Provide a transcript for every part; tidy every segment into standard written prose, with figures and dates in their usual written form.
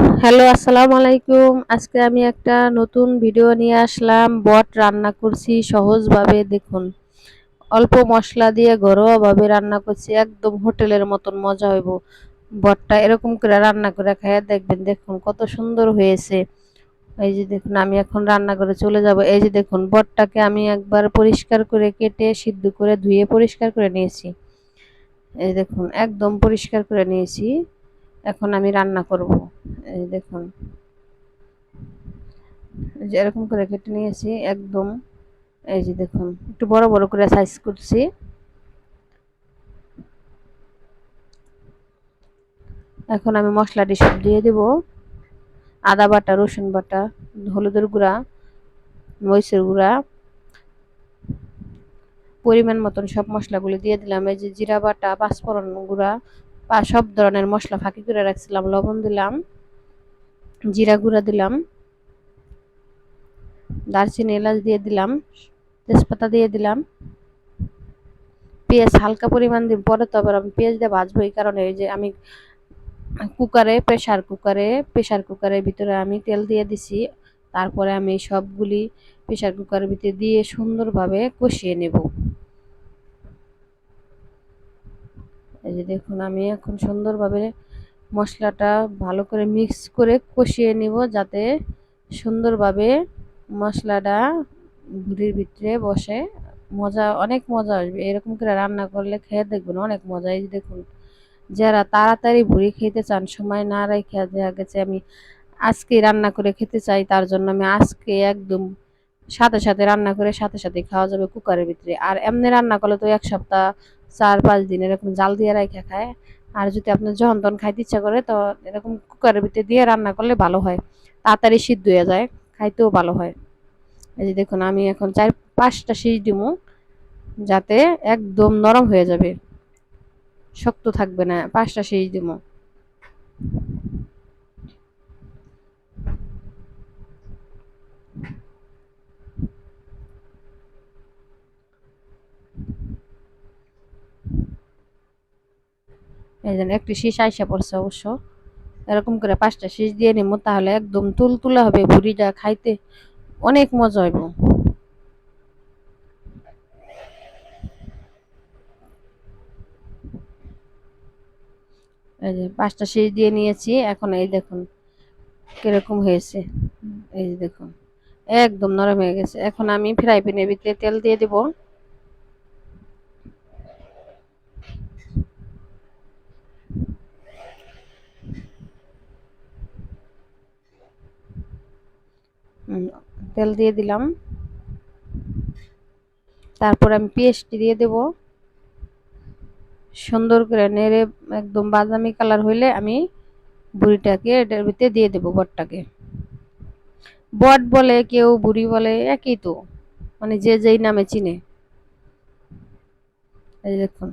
Hello, আসসালামু আলাইকুম। আজকে আমি একটা নতুন ভিডিও নিয়ে আসলাম। বট রান্না করছি সহজভাবে, দেখুন। অল্প মশলা দিয়ে ঘরোয়াভাবে রান্না করছি, একদম হোটেলের মতন মজা হইব। বটটা এরকম করে রান্না করে খাইয়া দেখবেন, দেখুন কত সুন্দর হয়েছে। এই যে দেখুন, আমি এখন রান্না করে চলে যাব। এই যে দেখুন, বটটাকে আমি একবার পরিষ্কার করে কেটে সিদ্ধ করে ধুয়ে পরিষ্কার করে নিয়েছি। এই দেখুন, একদম পরিষ্কার করে নিয়েছি। এখন আমি রান্না করব। এই দেখুন, যে এরকম করে কেটে নিয়েছি একদম। এই যে দেখুন, একটু বড় বড় করে সাইজ করছি। এখন আমি মশলাটি সব দিয়ে দেব। আদা বাটা, রসুন বাটা, হলুদের গুঁড়া, মরিচের গুঁড়া, পরিমাণ মতন সব মশলাগুলো দিয়ে দিলাম। এই যে জিরা বাটা, পাঁচফোড়ন গুঁড়া বা সব ধরনের মশলা ফাঁকি করে রাখছিলাম, লবণ দিলাম, জিরা গুঁড়া দিলাম, দারচিনি এলাচ দিয়ে দিলাম, তেজপাতা দিয়ে দিলাম, পেঁয়াজ হালকা পরিমাণ দিব। পরে তো আবার আমি পেঁয়াজ দিয়ে ভাজবো, এই কারণে এই যে আমি প্রেসার কুকারের ভিতরে আমি তেল দিয়ে দিছি। তারপরে আমি সবগুলি প্রেসার কুকারের ভিতরে দিয়ে সুন্দরভাবে কষিয়ে নেব। এই যে দেখুন, আমি এখন সুন্দরভাবে মশলাটা ভালো করে মিক্স করে কষিয়ে নিব, যাতে সুন্দরভাবে মশলাটা ভুঁড়ির ভিতরে বসে। অনেক মজা আসবে এরকম করে রান্না করলে, খেয়ে দেখবেন অনেক মজা। এই যে দেখুন, যারা তাড়াতাড়ি ভুঁড়ি খেতে চান, সময় না রেখে, দেখা গেছে আমি আজকে রান্না করে খেতে চাই, তার জন্য আমি আজকে একদম সাথে সাথে রান্না করে সাথে সাথে খাওয়া যাবে কুকারের ভিতরে। আর এমনি রান্না করলে তো এক সপ্তাহ 4-5 দিন এরকম জাল দিয়ে রেখে খায়। আর যদি আপনার যখন তখন খাইতে ইচ্ছা করে, তো এরকম কুকারের ভিতরে দিয়ে রান্না করলে ভালো হয়, তাড়াতাড়ি সিদ্ধ হয়ে যায়, খাইতেও ভালো হয়। এই যে দেখুন, আমি এখন 4-5টা সিজ দিব, যাতে একদম নরম হয়ে যাবে, শক্ত থাকবে না। 5টা সিজ দিব। এই জন্য একটু শীষ আইসা পড়ছে অবশ্য। এরকম করে 5টা শীষ দিয়ে নিব, তাহলে একদম তুলতুলা হবে, ভুড়িটা খাইতে অনেক মজা হইব। এই যে 5টা শীষ দিয়ে নিয়েছি, এখন এই দেখুন কিরকম হয়েছে। এই যে দেখুন, একদম নরম হয়ে গেছে। এখন আমি ফ্রাই প্যানের ভিতরে তেল দিয়ে দেব। তেল দিয়ে দিলাম। তারপর আমি পেঁয়াজটি দিয়ে দেব। সুন্দর করে নেড়ে একদম বাদামি কালার হইলে আমি বুড়িটাকে এটার ভিতরে দিয়ে দেব, বটটাকে। বট বলে কেউ, বুড়ি বলে, একই তো, মানে যে যেই নামে চিনে। এই দেখুন,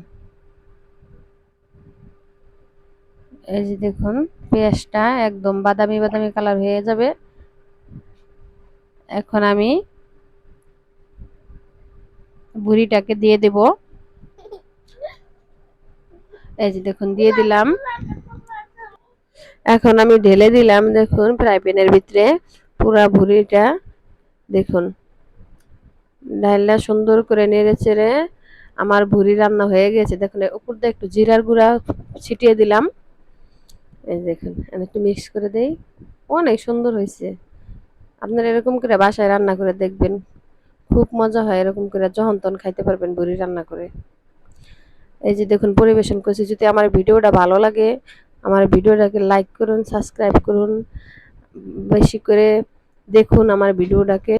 এই যে দেখুন, পেঁয়াজটা একদম বাদামি বাদামি কালার হয়ে যাবে। এখন আমি বুড়িটাকে দিয়ে দেব। এই যে দেখুন, দিয়ে দিলাম। এখন আমি ঢেলে দিলাম, দেখুন ফ্রাই প্যানের ভিতরে পুরা ভুড়িটা। দেখুন, ডালটা সুন্দর করে নেড়ে চেড়ে আমার ভুড়ি রান্না হয়ে গেছে। দেখুন, উপর দিয়ে একটু জিরার গুঁড়া ছিটিয়ে দিলাম। এই দেখুন, আমি একটু মিক্স করে দেই। অনেক সুন্দর হয়েছে। আপনারা এরকম করে বাসায় রান্না করে দেখবেন, খুব মজা হয়। এরকম করে যখন তখন খাইতে পারবেন ভুড়ি রান্না করে। এই যে দেখুন, পরিবেশন করছি। যদি আমার ভিডিওটা ভালো লাগে, আমার ভিডিওটাকে লাইক করুন, সাবস্ক্রাইব করুন, বেশি করে দেখুন আমার ভিডিওটাকে।